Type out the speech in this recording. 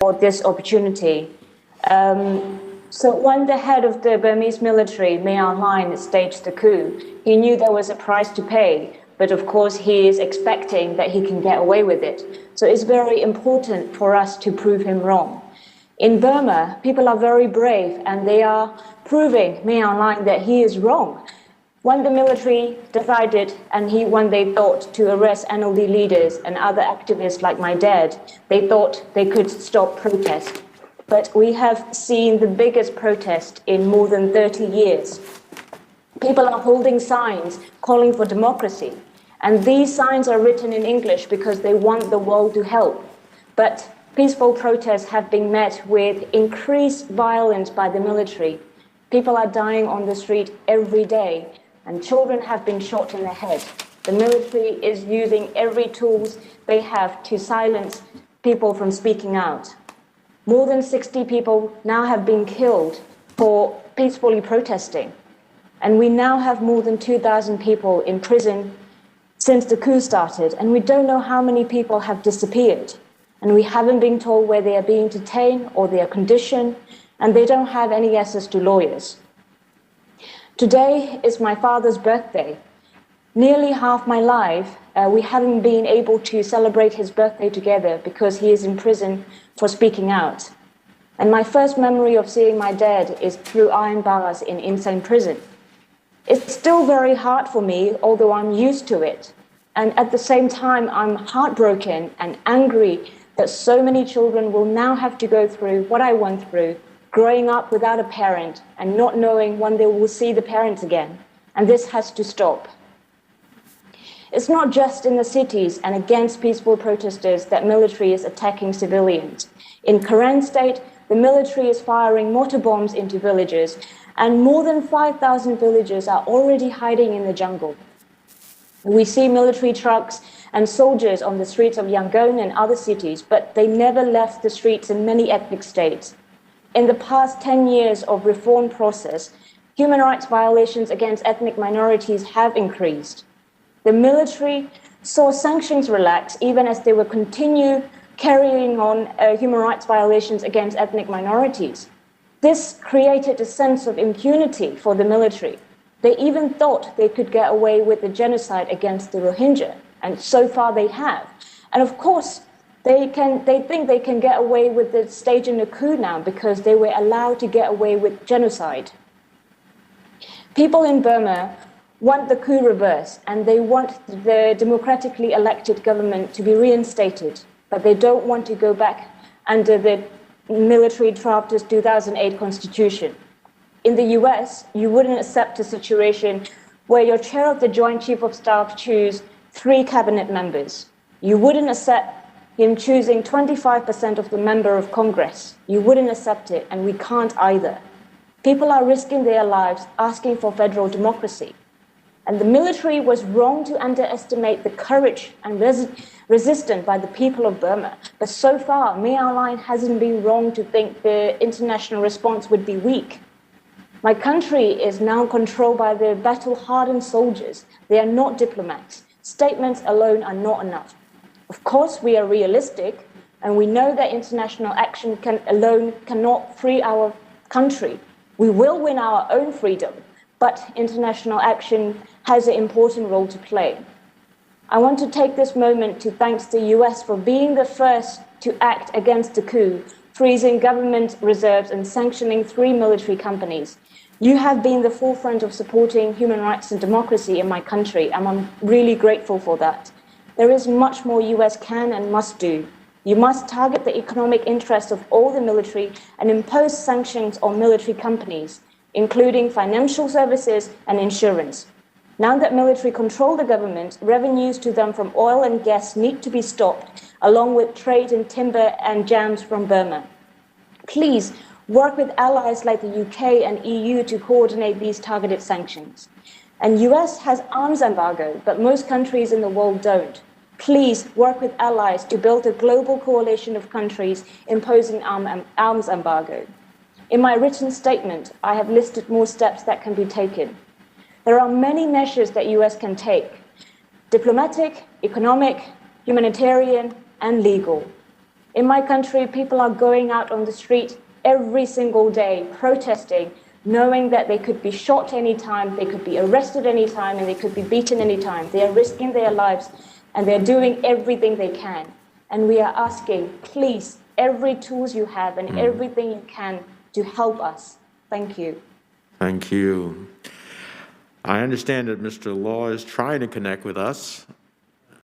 this opportunity. So when the head of the Burmese military, Wai Hnin, staged the coup, he knew there was a price to pay, but of course he is expecting that he can get away with it. So it's very important for us to prove him wrong. In Burma, people are very brave and they are proving Wai Hnin that he is wrong. When the military decided when they thought to arrest NLD leaders and other activists like my dad, they thought they could stop protest. But we have seen the biggest protest in more than 30 years. People are holding signs calling for democracy. And these signs are written in English because they want the world to help. But peaceful protests have been met with increased violence by the military. People are dying on the street every day, and children have been shot in the head. The military is using every tool they have to silence people from speaking out. More than 60 people now have been killed for peacefully protesting. And we now have more than 2,000 people in prison since the coup started, and we don't know how many people have disappeared. And we haven't been told where they are being detained or their condition, and they don't have any access to lawyers. Today is my father's birthday. Nearly half my life, we haven't been able to celebrate his birthday together because he is in prison for speaking out. And my first memory of seeing my dad is through iron bars in insane prison. It's still very hard for me, although I'm used to it. And at the same time, I'm heartbroken and angry that so many children will now have to go through what I went through, growing up without a parent and not knowing when they will see the parents again. And this has to stop. It's not just in the cities and against peaceful protesters that military is attacking civilians. In Karen State, the military is firing mortar bombs into villages, and more than 5,000 villagers are already hiding in the jungle. We see military trucks and soldiers on the streets of Yangon and other cities, but they never left the streets in many ethnic states. In the past 10 years of reform process, human rights violations against ethnic minorities have increased. The military saw sanctions relax even as they will continue carrying on human rights violations against ethnic minorities. This created a sense of impunity for the military. They even thought they could get away with the genocide against the Rohingya, and so far they have. And of course, they think they can get away with the staging a coup now because they were allowed to get away with genocide. People in Burma want the coup reversed, and they want the democratically elected government to be reinstated, but they don't want to go back under the military drafted 2008 constitution. In the US, you wouldn't accept a situation where your chair of the Joint Chief of Staff choose 3 cabinet members. You wouldn't accept him choosing 25% of the member of Congress. You wouldn't accept it, and we can't either. People are risking their lives asking for federal democracy. And the military was wrong to underestimate the courage and resistance by the people of Burma. But so far, Wai Hnin hasn't been wrong to think the international response would be weak. My country is now controlled by the battle-hardened soldiers. They are not diplomats. Statements alone are not enough. Of course, we are realistic, and we know that international action alone cannot free our country. We will win our own freedom, but international action has an important role to play. I want to take this moment to thank the US for being the first to act against the coup, freezing government reserves and sanctioning 3 military companies. You have been the forefront of supporting human rights and democracy in my country, and I'm really grateful for that. There is much more US can and must do. You must target the economic interests of all the military and impose sanctions on military companies, including financial services and insurance. Now that military control the government, revenues to them from oil and gas need to be stopped, along with trade in timber and jams from Burma. Please work with allies like the UK and EU to coordinate these targeted sanctions. And US has arms embargo, but most countries in the world don't. Please work with allies to build a global coalition of countries imposing arms embargo. In my written statement, I have listed more steps that can be taken. There are many measures that US can take: diplomatic, economic, humanitarian, and legal. In my country, people are going out on the street every single day protesting, knowing that they could be shot anytime, they could be arrested anytime, and they could be beaten anytime. They are risking their lives, and they're doing everything they can. And we are asking, please, every tools you have and everything you can to help us. Thank you. Thank you. I understand that Mr. Law is trying to connect with us.